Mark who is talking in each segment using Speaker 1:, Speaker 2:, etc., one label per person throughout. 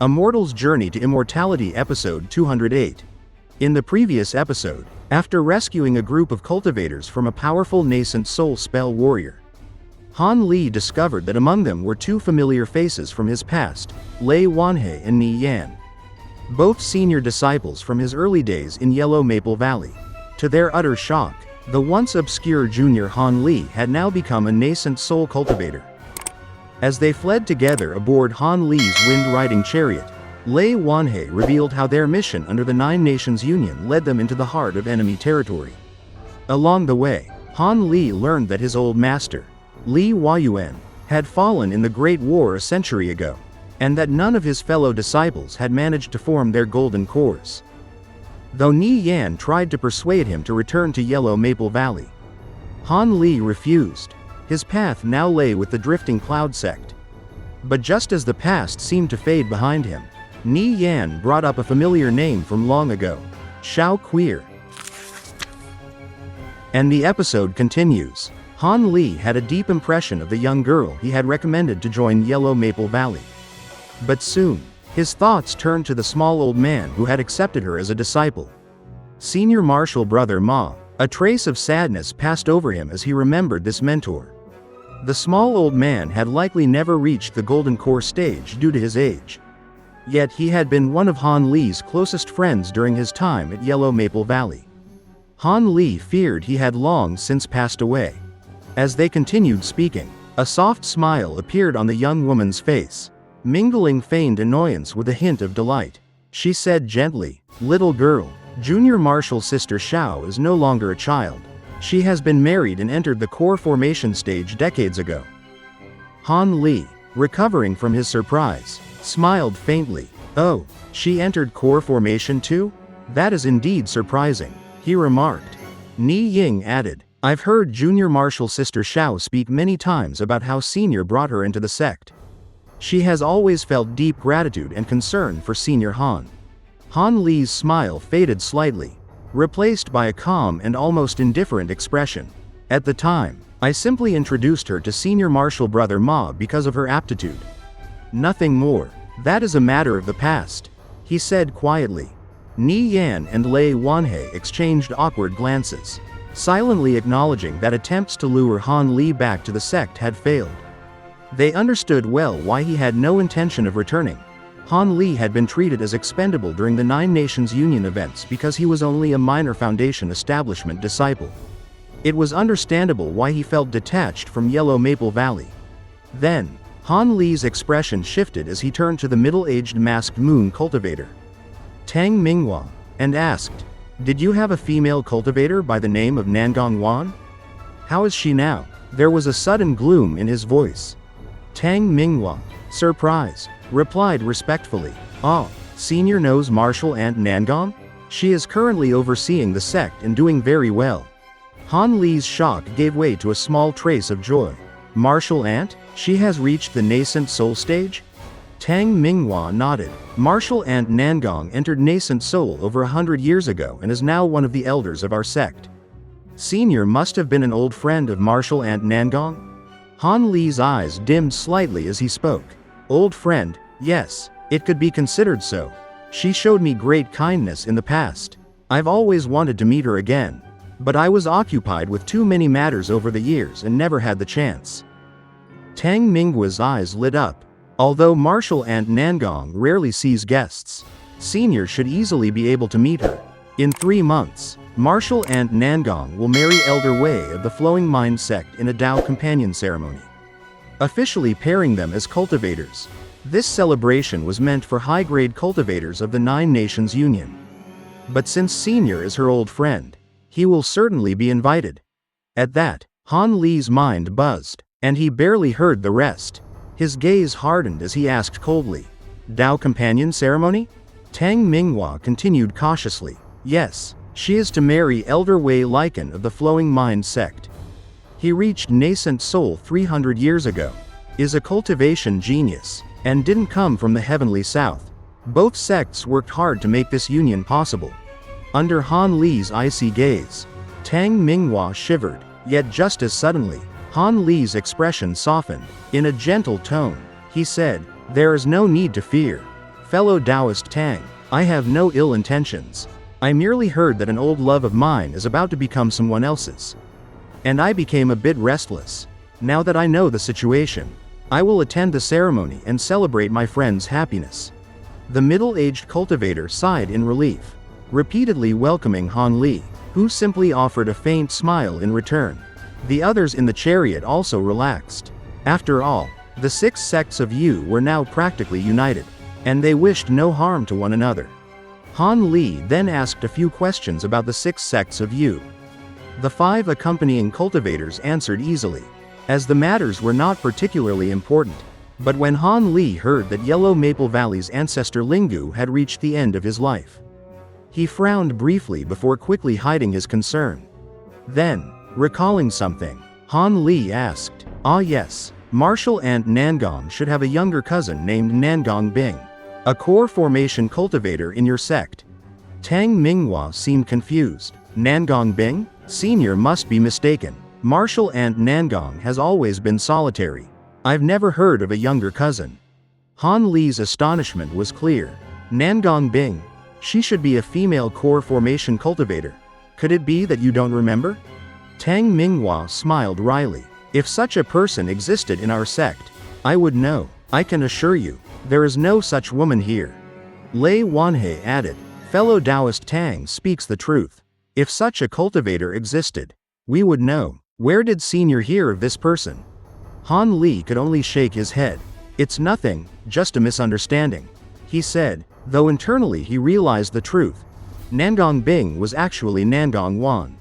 Speaker 1: A Mortal's Journey to Immortality Episode 208. In the previous episode, after rescuing a group of cultivators from a powerful Nascent Soul spell warrior, Han Li discovered that among them were two familiar faces from his past, Lei Wanhe and Nie Yan. Both senior disciples from his early days in Yellow Maple Valley. To their utter shock, the once obscure junior Han Li had now become a Nascent Soul cultivator. As they fled together aboard Han Li's wind-riding chariot, Lei Wanhe revealed how their mission under the Nine Nations Union led them into the heart of enemy territory. Along the way, Han Li learned that his old master, Lei Huayuan, had fallen in the Great War a century ago, and that none of his fellow disciples had managed to form their golden cores. Though Nie Yan tried to persuade him to return to Yellow Maple Valley, Han Li refused. His path now lay with the Drifting Cloud Sect. But just as the past seemed to fade behind him, Nie Yan brought up a familiar name from long ago, Xiao Cui'er. And the episode continues. Han Li had a deep impression of the young girl he had recommended to join Yellow Maple Valley. But soon, his thoughts turned to the small old man who had accepted her as a disciple. Senior Martial Brother Ma. A trace of sadness passed over him as he remembered this mentor. The small old man had likely never reached the Golden Core stage due to his age. Yet he had been one of Han Li's closest friends during his time at Yellow Maple Valley. Han Li feared he had long since passed away. As they continued speaking, a soft smile appeared on the young woman's face, mingling feigned annoyance with a hint of delight. She said gently, "Little girl, Junior Martial Sister Xiao is no longer a child. She has been married and entered the core formation stage decades ago." Han Li, recovering from his surprise, smiled faintly. "Oh, she entered core formation too? That is indeed surprising," he remarked. Nie Yan added, "I've heard Junior Martial Sister Xiao speak many times about how Senior brought her into the sect. She has always felt deep gratitude and concern for Senior Han." Han Li's smile faded slightly, replaced by a calm and almost indifferent expression. "At the time, I simply introduced her to Senior Martial Brother Ma because of her aptitude. Nothing more. That is a matter of the past," he said quietly. Nie Yan and Lei Wanhe exchanged awkward glances, silently acknowledging that attempts to lure Han Li back to the sect had failed. They understood well why he had no intention of returning. Han Li had been treated as expendable during the Nine Nations Union events because he was only a minor Foundation establishment disciple. It was understandable why he felt detached from Yellow Maple Valley. Then, Han Li's expression shifted as he turned to the middle-aged masked moon cultivator, Tang Minghua, and asked, "Did you have a female cultivator by the name of Nangong Wan? How is she now?" There was a sudden gloom in his voice. Tang Minghua, surprised, replied respectfully, "Ah, Senior knows Martial Aunt Nangong? She is currently overseeing the sect and doing very well." Han Li's shock gave way to a small trace of joy. "Martial Aunt? She has reached the Nascent Soul stage?" Tang Minghua nodded. "Martial Aunt Nangong entered Nascent Soul over 100 years ago and is now one of the elders of our sect. Senior must have been an old friend of Martial Aunt Nangong?" Han Li's eyes dimmed slightly as he spoke. "Old friend, yes, it could be considered so. She showed me great kindness in the past. I've always wanted to meet her again, but I was occupied with too many matters over the years and never had the chance." Tang Minghua's eyes lit up. Although Martial Aunt Nangong rarely sees guests, Senior should easily be able to meet her. In 3 months, Martial Aunt Nangong will marry Elder Wei of the Flowing Mind sect in a Dao companion ceremony, officially pairing them as cultivators. This celebration was meant for high-grade cultivators of the Nine Nations Union. But since Senior is her old friend, he will certainly be invited. At that, Han Li's mind buzzed, and he barely heard the rest. His gaze hardened as he asked coldly, "Dao companion ceremony?" Tang Minghua continued cautiously, "Yes, she is to marry Elder Wei Lycan of the Flowing Mind sect. He reached Nascent Soul 300 years ago, is a cultivation genius, and didn't come from the heavenly south. Both sects worked hard to make this union possible." Under Han Li's icy gaze, Tang Minghua shivered, yet just as suddenly, Han Li's expression softened. In a gentle tone, he said, "There is no need to fear. Fellow Taoist Tang, I have no ill intentions. I merely heard that an old love of mine is about to become someone else's. And I became a bit restless. Now that I know the situation, I will attend the ceremony and celebrate my friend's happiness. The middle-aged cultivator sighed in relief, repeatedly welcoming Han Li, who simply offered a faint smile in return. The others in the chariot also relaxed. After all, the 6 sects of Yu were now practically united, and they wished no harm to one another. Han Li then asked a few questions about the 6 sects of Yu. The 5 accompanying cultivators answered easily, as the matters were not particularly important. But when Han Li heard that Yellow Maple Valley's ancestor Lingu had reached the end of his life, he frowned briefly before quickly hiding his concern. Then, recalling something, Han Li asked, "Ah yes, Martial Ant Nangong should have a younger cousin named Nangong Bing, a core formation cultivator in your sect." Tang Minghua seemed confused. Nangong Bing? Senior must be mistaken. Martial Ant Nangong has always been solitary. I've never heard of a younger cousin. Han Li's astonishment was clear. Nangong Bing? She should be a female core formation cultivator. Could it be that you don't remember? Tang Minghua smiled wryly. If such a person existed in our sect, I would know. I can assure you, there is no such woman here. Lei Wanhe added, fellow Taoist Tang speaks the truth. If such a cultivator existed, we would know. Where did Senior hear of this person? Han Li could only shake his head. It's nothing, just a misunderstanding, he said, though internally he realized the truth. Nangong Bing was actually Nangong Wan,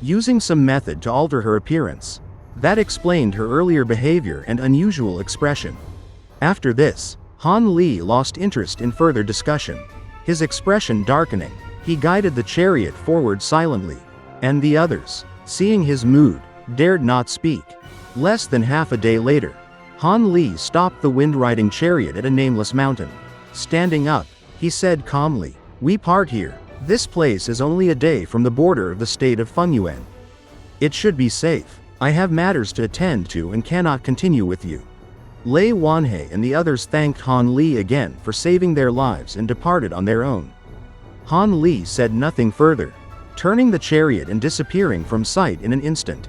Speaker 1: using some method to alter her appearance. That explained her earlier behavior and unusual expression. After this, Han Li lost interest in further discussion. His expression darkening, he guided the chariot forward silently, and the others, seeing his mood, dared not speak. Less than half a day later, Han Li stopped the wind-riding chariot at a nameless mountain. Standing up, he said calmly, "We part here. This place is only a day from the border of the state of Huayuan. It should be safe. I have matters to attend to and cannot continue with you." Lei Wanhe and the others thanked Han Li again for saving their lives and departed on their own. Han Li said nothing further, turning the chariot and disappearing from sight in an instant.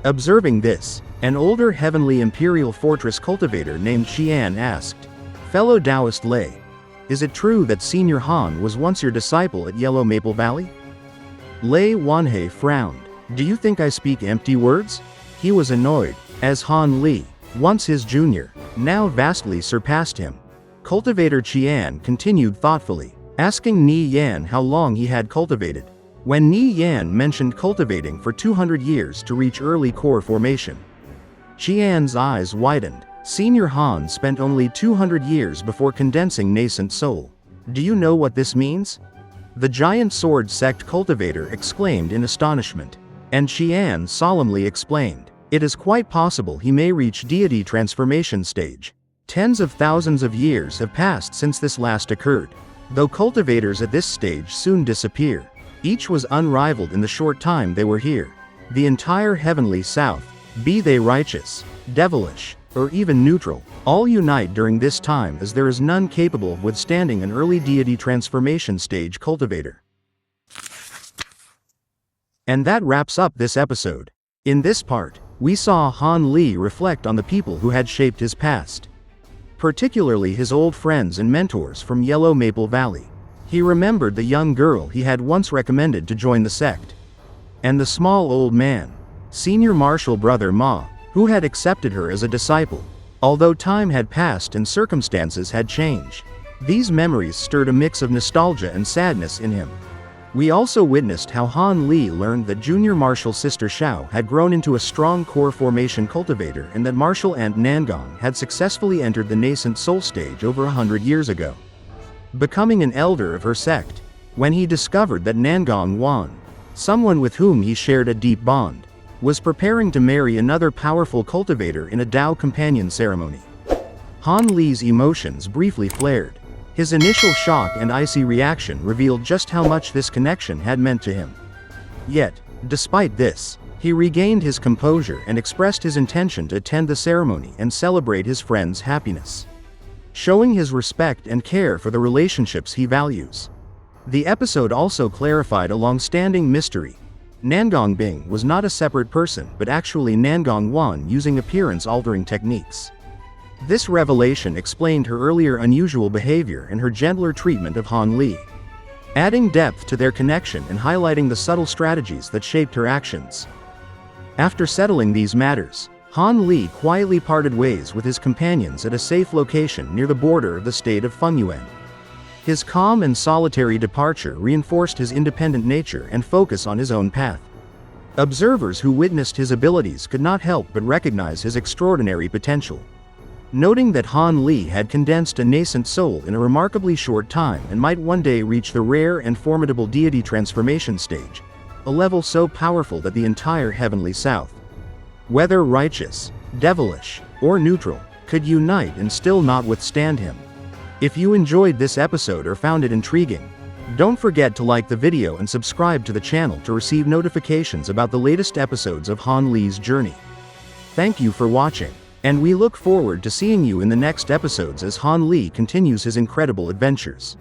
Speaker 1: Observing this, an older Heavenly Imperial Fortress cultivator named Xian asked, "Fellow Taoist Lei, is it true that Senior Han was once your disciple at Yellow Maple Valley?" Lei Wanhe frowned. "Do you think I speak empty words?" He was annoyed, as Han Li, once his junior, now vastly surpassed him. Cultivator Qian continued thoughtfully, asking Nie Yan how long he had cultivated. When Nie Yan mentioned cultivating for 200 years to reach early core formation, Qian's eyes widened. Senior Han spent only 200 years before condensing Nascent Soul. Do you know what this means? The Giant Sword Sect cultivator exclaimed in astonishment. And Qian solemnly explained, it is quite possible he may reach deity transformation stage. Tens of thousands of years have passed since this last occurred, though cultivators at this stage soon disappear. Each was unrivaled in the short time they were here. The entire heavenly south, be they righteous, devilish, or even neutral, all unite during this time, as there is none capable of withstanding an early deity transformation stage cultivator. And that wraps up this episode. In this part, we saw Han Li reflect on the people who had shaped his past, particularly his old friends and mentors from Yellow Maple Valley. He remembered the young girl he had once recommended to join the sect, and the small old man, senior martial brother Ma, who had accepted her as a disciple. Although time had passed and circumstances had changed, these memories stirred a mix of nostalgia and sadness in him. We also witnessed how Han Li learned that junior martial sister Xiao had grown into a strong core formation cultivator, and that Martial Ant Nangong had successfully entered the Nascent Soul stage over 100 years ago, becoming an elder of her sect. When he discovered that Nangong Wan, someone with whom he shared a deep bond, was preparing to marry another powerful cultivator in a Dao companion ceremony, Han Li's emotions briefly flared. His initial shock and icy reaction revealed just how much this connection had meant to him. Yet, despite this, he regained his composure and expressed his intention to attend the ceremony and celebrate his friend's happiness. showing his respect and care for the relationships he values. The episode also clarified a long-standing mystery. Nangong Bing was not a separate person but actually Nangong Wan using appearance-altering techniques. This revelation explained her earlier unusual behavior and her gentler treatment of Han Li, adding depth to their connection and highlighting the subtle strategies that shaped her actions. After settling these matters, Han Li quietly parted ways with his companions at a safe location near the border of the state of Huayuan. His calm and solitary departure reinforced his independent nature and focus on his own path. Observers who witnessed his abilities could not help but recognize his extraordinary potential. Noting that Han Li had condensed a nascent soul in a remarkably short time and might one day reach the rare and formidable deity transformation stage, a level so powerful that the entire heavenly south, whether righteous, devilish, or neutral, could unite and still not withstand him. If you enjoyed this episode or found it intriguing, don't forget to like the video and subscribe to the channel to receive notifications about the latest episodes of Han Li's journey. Thank you for watching, and we look forward to seeing you in the next episodes as Han Li continues his incredible adventures.